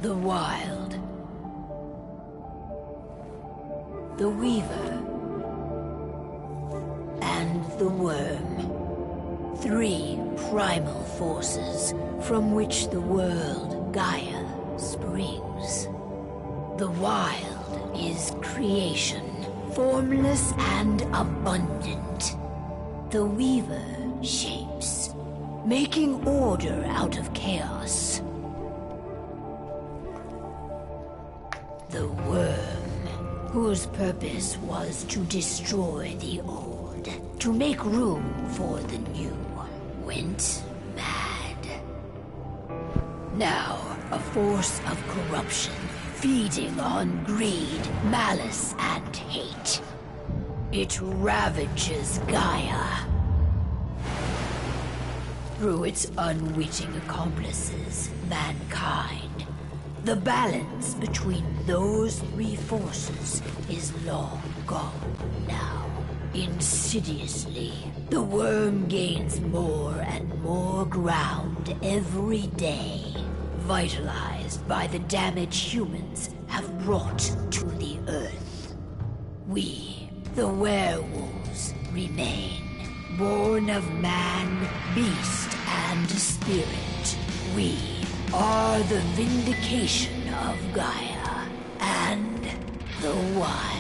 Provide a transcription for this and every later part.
The Wild. The Weaver. And the Worm. 3 primal forces from which the world Gaia springs. The Wild is creation, formless and abundant. The Weaver shapes, making order out of chaos. The Worm, whose purpose was to destroy the old, to make room for the new, went mad. Now, a force of corruption, feeding on greed, malice, and hate. It ravages Gaia. Through its unwitting accomplices, mankind. The balance between those 3 forces is long gone now. Insidiously, the Worm gains more and more ground every day, vitalized by the damage humans have brought to the Earth. We, the werewolves, remain, born of man, beast, and spirit. We are the vindication of Gaia and the Wild.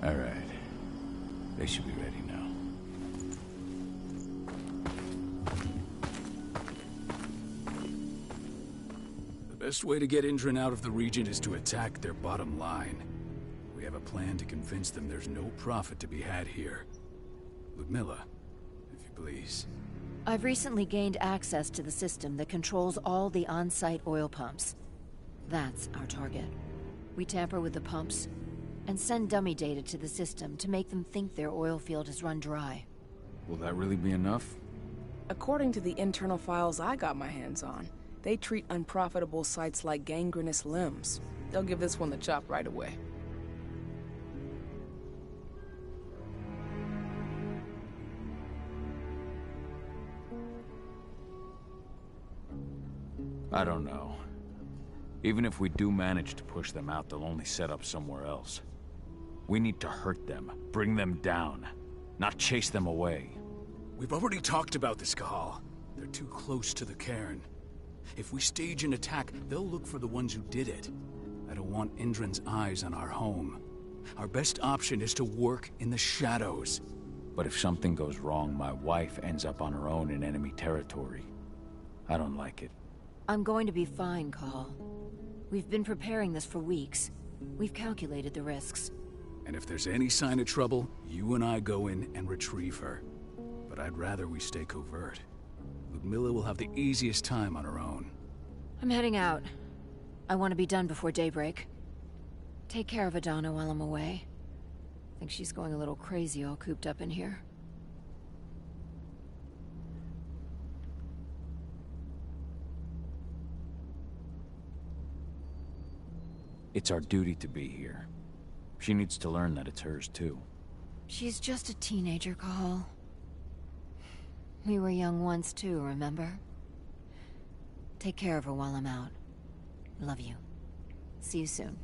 All right. They should be ready now. The best way to get Indran out of the region is to attack their bottom line. We have a plan to convince them there's no profit to be had here. Ludmilla, if you please. I've recently gained access to the system that controls all the on-site oil pumps. That's our target. We tamper with the pumps and send dummy data to the system to make them think their oil field has run dry. Will that really be enough? According to the internal files I got my hands on, they treat unprofitable sites like gangrenous limbs. They'll give this one the chop right away. I don't know. Even if we do manage to push them out, they'll only set up somewhere else. We need to hurt them, bring them down, not chase them away. We've already talked about this, Cahal. They're too close to the cairn. If we stage an attack, they'll look for the ones who did it. I don't want Indran's eyes on our home. Our best option is to work in the shadows. But if something goes wrong, my wife ends up on her own in enemy territory. I don't like it. I'm going to be fine, Call. We've been preparing this for weeks. We've calculated the risks. And if there's any sign of trouble, you and I go in and retrieve her. But I'd rather we stay covert. Ludmilla will have the easiest time on her own. I'm heading out. I want to be done before daybreak. Take care of Adana while I'm away. I think she's going a little crazy all cooped up in here. It's our duty to be here. She needs to learn that it's hers too. She's just a teenager, Call. We were young once too, remember? Take care of her while I'm out. Love you. See you soon.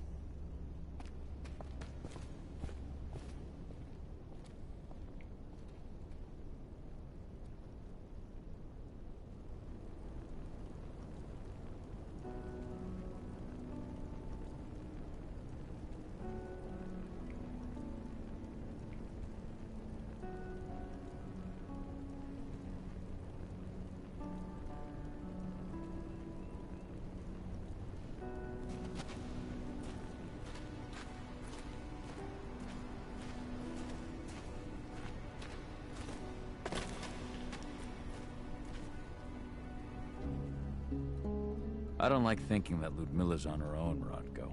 I don't like thinking that Ludmilla's on her own, Rodko.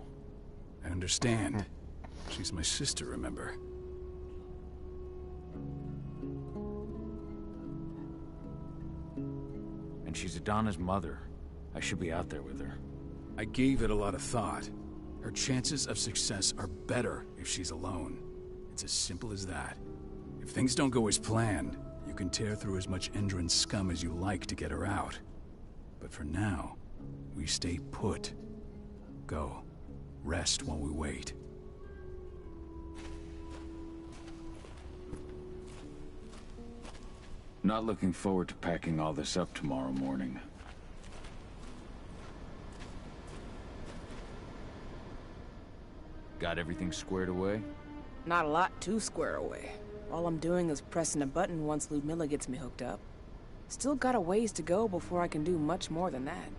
I understand. She's my sister, remember? And she's Adana's mother. I should be out there with her. I gave it a lot of thought. Her chances of success are better if she's alone. It's as simple as that. If things don't go as planned, you can tear through as much Endron scum as you like to get her out. But for now, we stay put. Go. Rest while we wait. Not looking forward to packing all this up tomorrow morning. Got everything squared away? Not a lot to square away. All I'm doing is pressing a button once Ludmilla gets me hooked up. Still got a ways to go before I can do much more than that.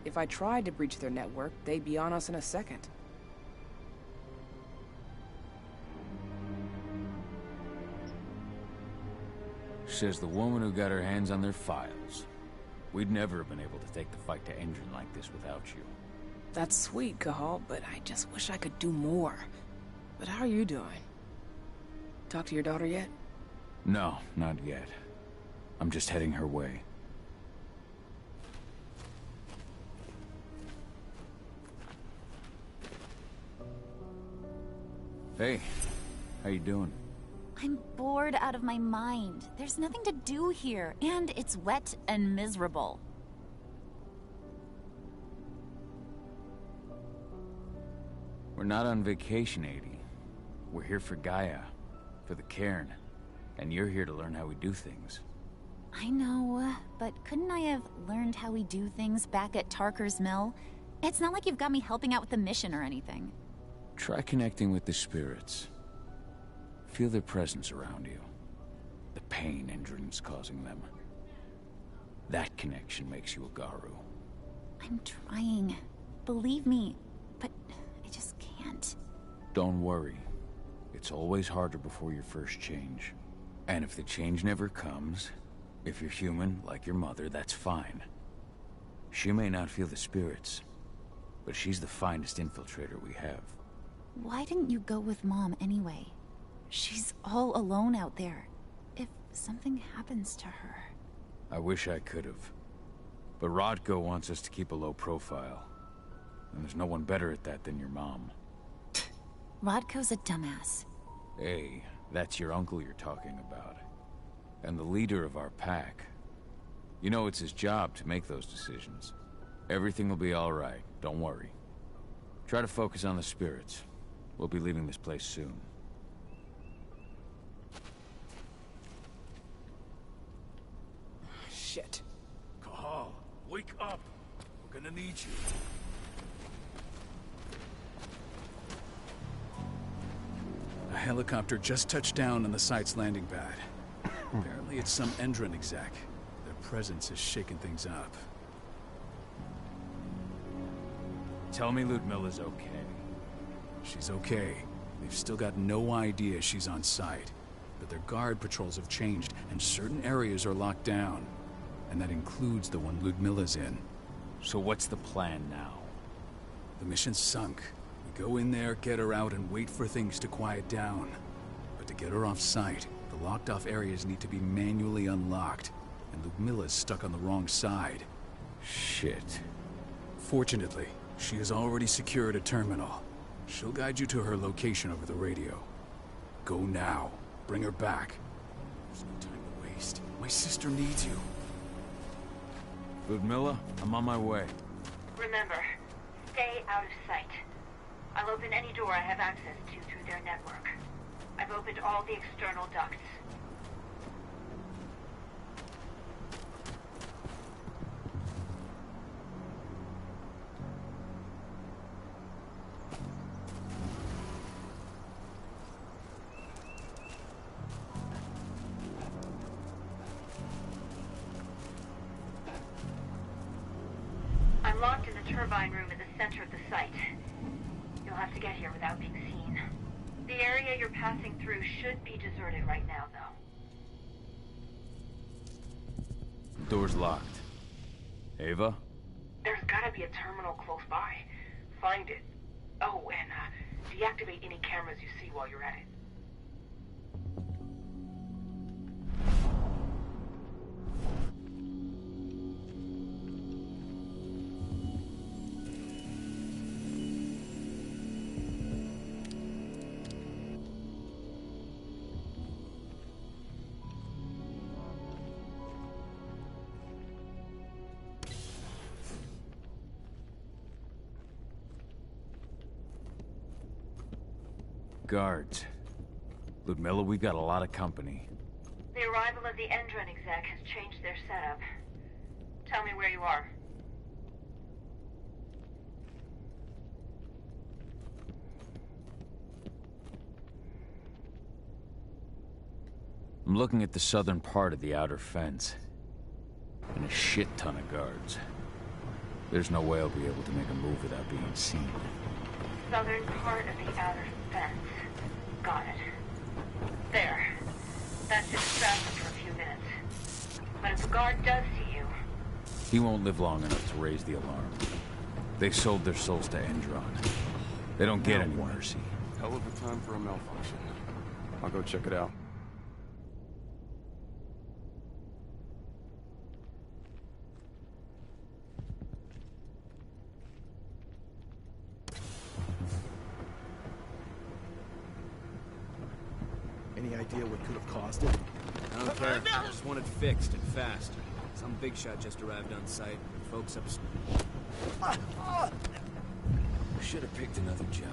If I tried to breach their network, they'd be on us in a second. Says the woman who got her hands on their files. We'd never have been able to take the fight to Endron like this without you. That's sweet, Cahal, but I just wish I could do more. But how are you doing? Talk to your daughter yet? No, not yet. I'm just heading her way. Hey, how you doing? I'm bored out of my mind. There's nothing to do here, and it's wet and miserable. We're not on vacation, Adie. We're here for Gaia, for the cairn, and you're here to learn how we do things. I know, but couldn't I have learned how we do things back at Tarker's Mill? It's not like you've got me helping out with the mission or anything. Try connecting with the spirits. Feel their presence around you. The pain Endron's causing them. That connection makes you a Garu. I'm trying. Believe me, but I just can't. Don't worry. It's always harder before your first change. And if the change never comes, if you're human, like your mother, that's fine. She may not feel the spirits, but she's the finest infiltrator we have. Why didn't you go with Mom anyway? She's all alone out there. If something happens to her... I wish I could have. But Rodko wants us to keep a low profile. And there's no one better at that than your mom. Rodko's a dumbass. Hey, that's your uncle you're talking about. And the leader of our pack. You know it's his job to make those decisions. Everything will be all right, don't worry. Try to focus on the spirits. We'll be leaving this place soon. Shit. Cahal, wake up! We're gonna need you. A helicopter just touched down on the site's landing pad. Apparently it's some Endron exec. Their presence is shaking things up. Tell me Ludmilla's okay. She's okay. They've still got no idea she's on site. But their guard patrols have changed, and certain areas are locked down. And that includes the one Ludmilla's in. So what's the plan now? The mission's sunk. We go in there, get her out, and wait for things to quiet down. But to get her off site, the locked-off areas need to be manually unlocked. And Ludmilla's stuck on the wrong side. Shit. Fortunately, she has already secured a terminal. She'll guide you to her location over the radio. Go now. Bring her back. There's no time to waste. My sister needs you. Ludmilla, I'm on my way. Remember, stay out of sight. I'll open any door I have access to through their network. I've opened all the external ducts. I'm locked in the turbine room in the center of the site. You'll have to get here without being seen. The area you're passing through should be deserted right now, though. The door's locked. Ava? There's gotta be a terminal close by. Find it. Oh, and deactivate any cameras you see while you're at it. guards. Ludmilla, we got a lot of company. The arrival of the Endron exec has changed their setup. Tell me where you are. I'm looking at the southern part of the outer fence. And a shit ton of guards. There's no way I'll be able to make a move without being seen. Southern part of the outer fence. Got it. There. That should distract them for a few minutes. But if a guard does see you... He won't live long enough to raise the alarm. They sold their souls to Endron. They don't get any mercy. Hell of a time for a malfunction. I'll go check it out. Any idea what could have caused it? I don't care. I just want it fixed and fast. Some big shot just arrived on site. Folks up. Should have picked another job.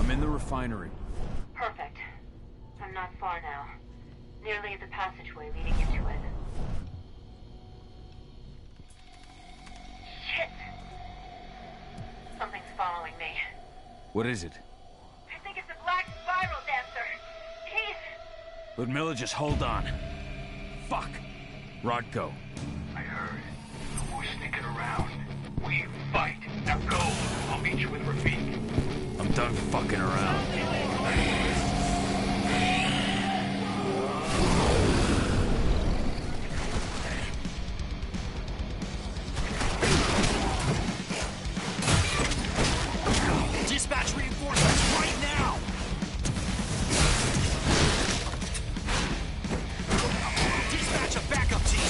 In the refinery. Perfect. I'm not far now. Nearly at the passageway leading into it. Shit! Something's following me. What is it? I think it's a black spiral dancer. He's... Ludmilla, just hold on. Fuck. Rodko. I heard. No more sneaking around. We fight. Now go. I'll meet you with Rafik. I'm done fucking around. Dispatch reinforcements right now! Dispatch a backup team!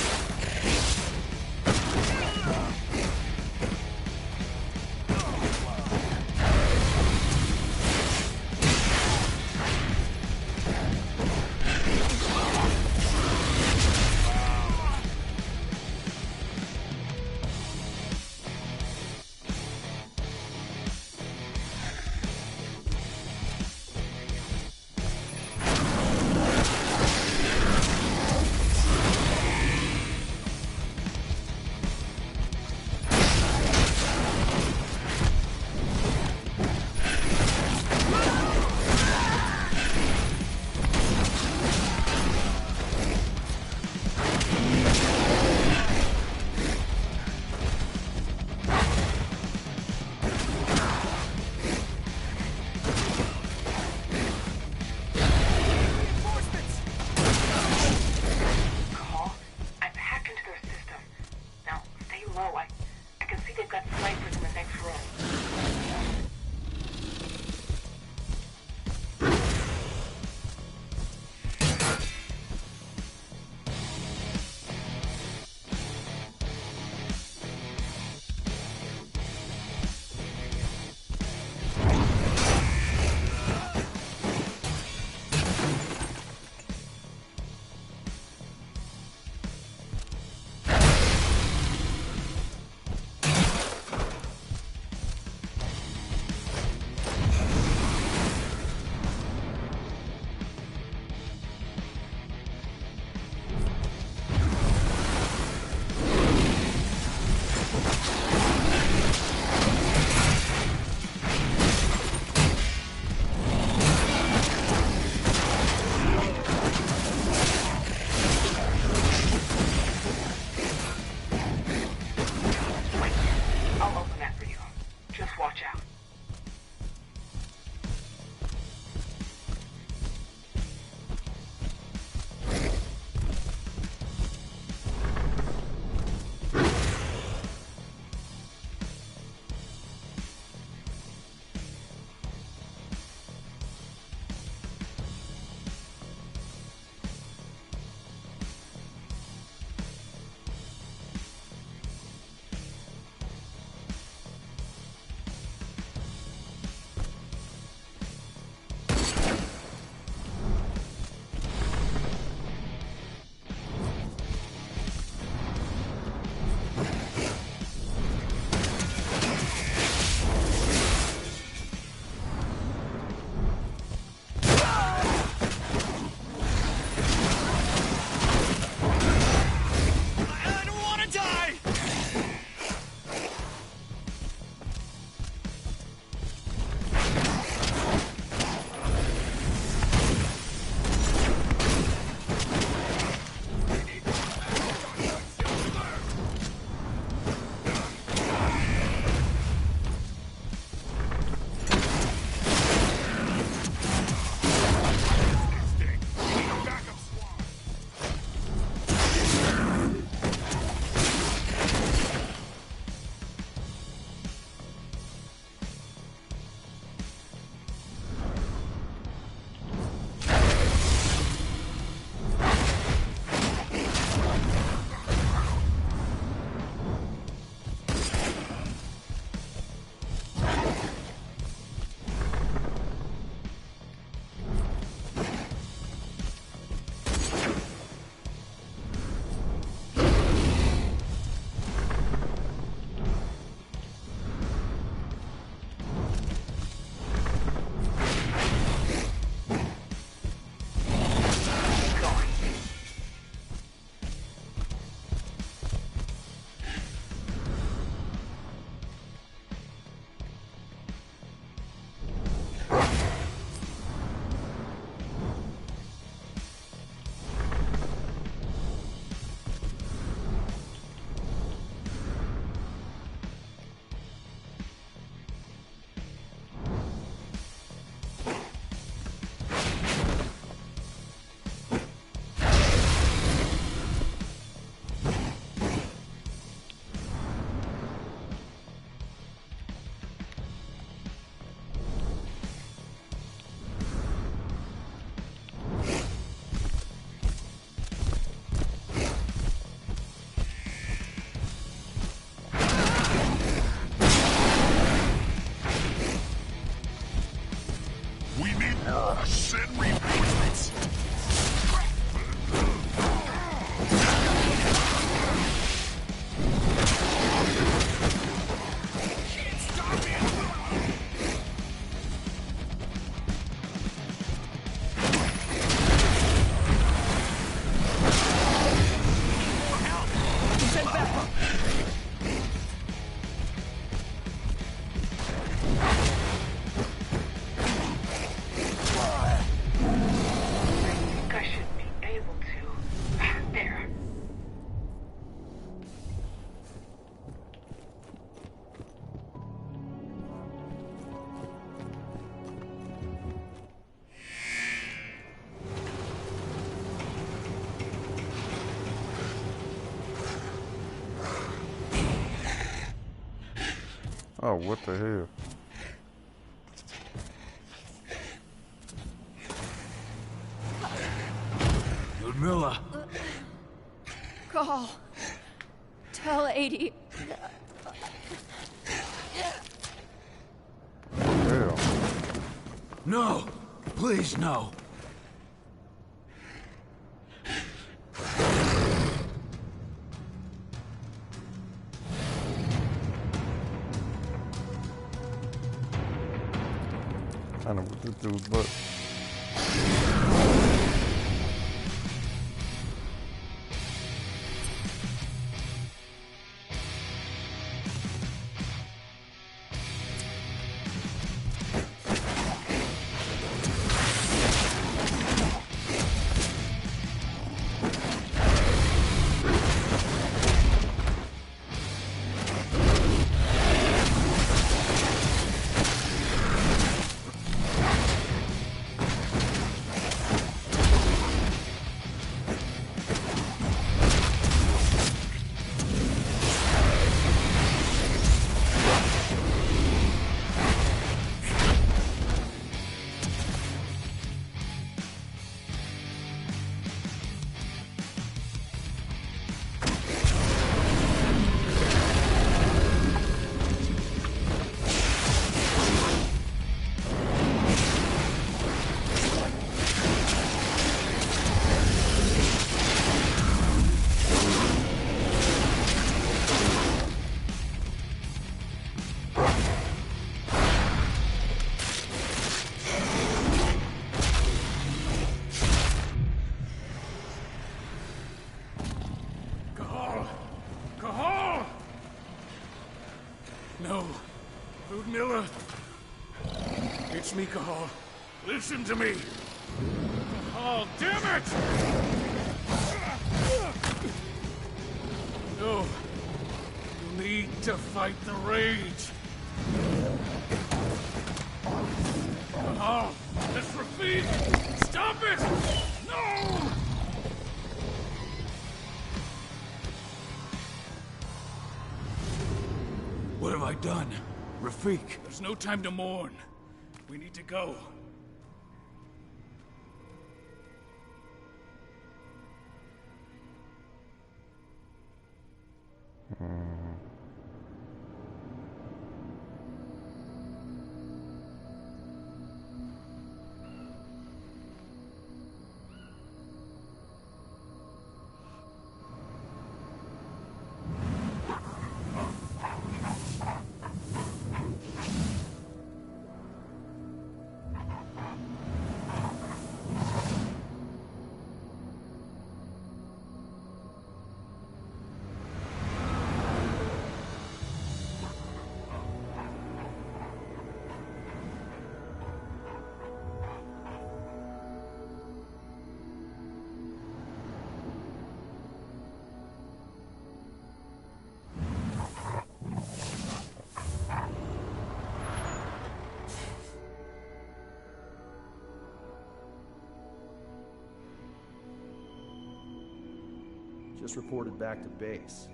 Oh, what the hell? Ludmilla! Call. Tell 80. Hell. No! Please, no! I don't know what this dude's butt. No. Ludmilla. It's me, Cahal. Listen to me. Cahal, damn it! No. You need to fight the rage. Cahal, that's Rafik! Stop it! No! What have I done? Rafik. There's no time to mourn. We need to go. Just reported back to base.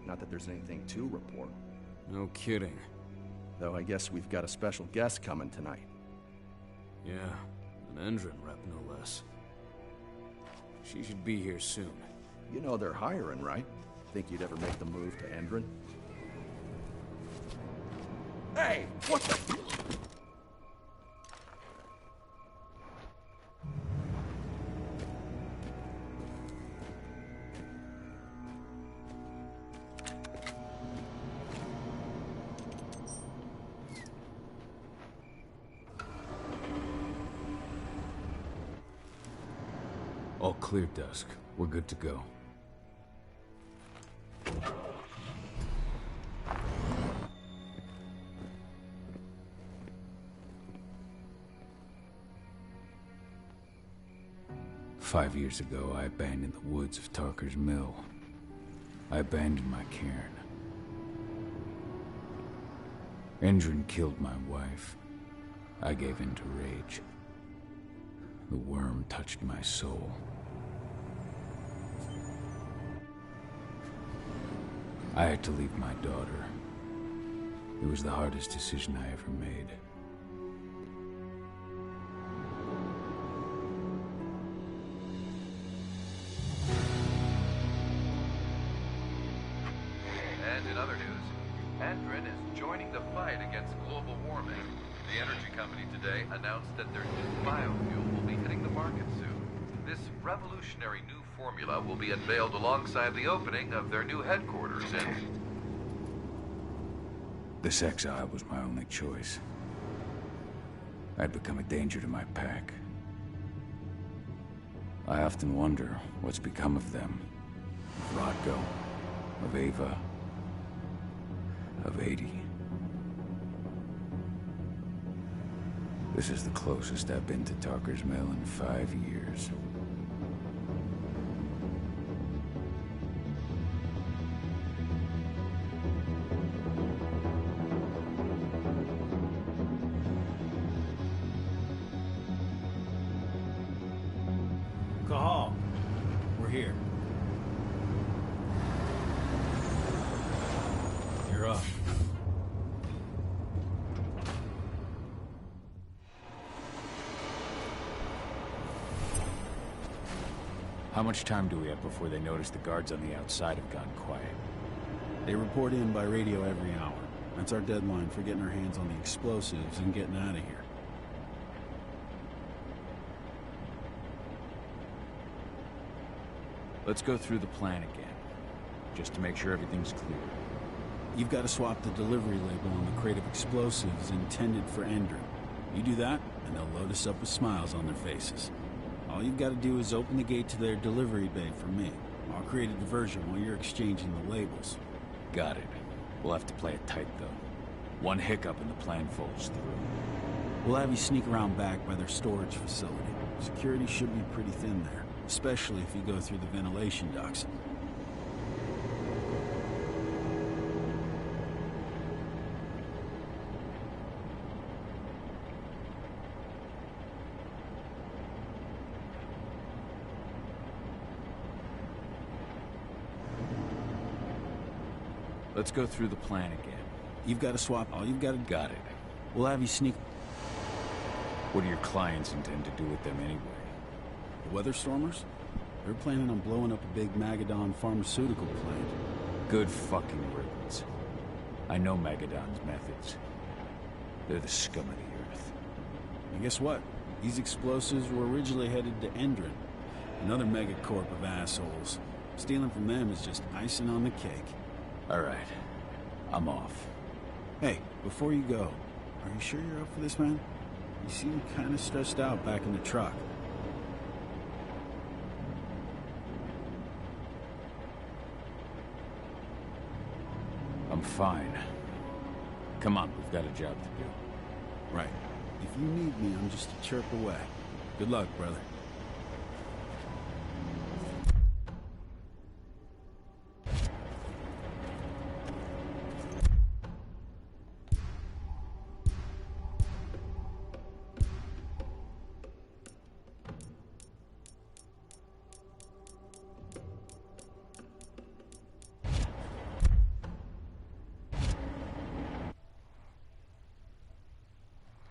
Not that there's anything to report. No kidding. Though I guess we've got a special guest coming tonight. Yeah, an Endron rep, no less. She should be here soon. You know they're hiring, right? Think you'd ever make the move to Endron? Hey! What the... All clear, Dusk. We're good to go. "5 years ago, I abandoned the woods of Tarker's Mill. I abandoned my cairn. Endron killed my wife. I gave in to rage. The worm touched my soul. I had to leave my daughter. It was the hardest decision I ever made. And in other news, Endrin is joining the fight against global warming. The energy company today announced that their new biofuel will be hitting the market soon. This revolutionary new formula will be unveiled alongside the opening of their new headquarters in... This exile was my only choice. I'd become a danger to my pack. I often wonder what's become of them. Of Rodko, of Ava, of 80. This is the closest I've been to Tarker's Mill in 5 years. Cahal, we're here. You're up. How much time do we have before they notice the guards on the outside have gone quiet? They report in by radio every hour. That's our deadline for getting our hands on the explosives and getting out of here. Let's go through the plan again, just to make sure everything's clear. You've got to swap the delivery label on the crate of explosives intended for Endrin. You do that, and they'll load us up with smiles on their faces. All you've got to do is open the gate to their delivery bay for me. I'll create a diversion while you're exchanging the labels. Got it. We'll have to play it tight, though. One hiccup and the plan falls through. We'll have you sneak around back by their storage facility. Security should be pretty thin there, especially if you go through the ventilation ducts. Let's go through the plan again. You've got to swap all you've got to... Got it. We'll have you sneak... What do your clients intend to do with them anyway? The Weatherstormers? They're planning on blowing up a big Magadon pharmaceutical plant. Good fucking riddance. I know Magadon's methods. They're the scum of the earth. And guess what? These explosives were originally headed to Endrin, another megacorp of assholes. Stealing from them is just icing on the cake. All right. I'm off. Hey, before you go, are you sure you're up for this, man? You seem kind of stressed out back in the truck. I'm fine. Come on, we've got a job to do. Right. If you need me, I'm just a chirp away. Good luck, brother.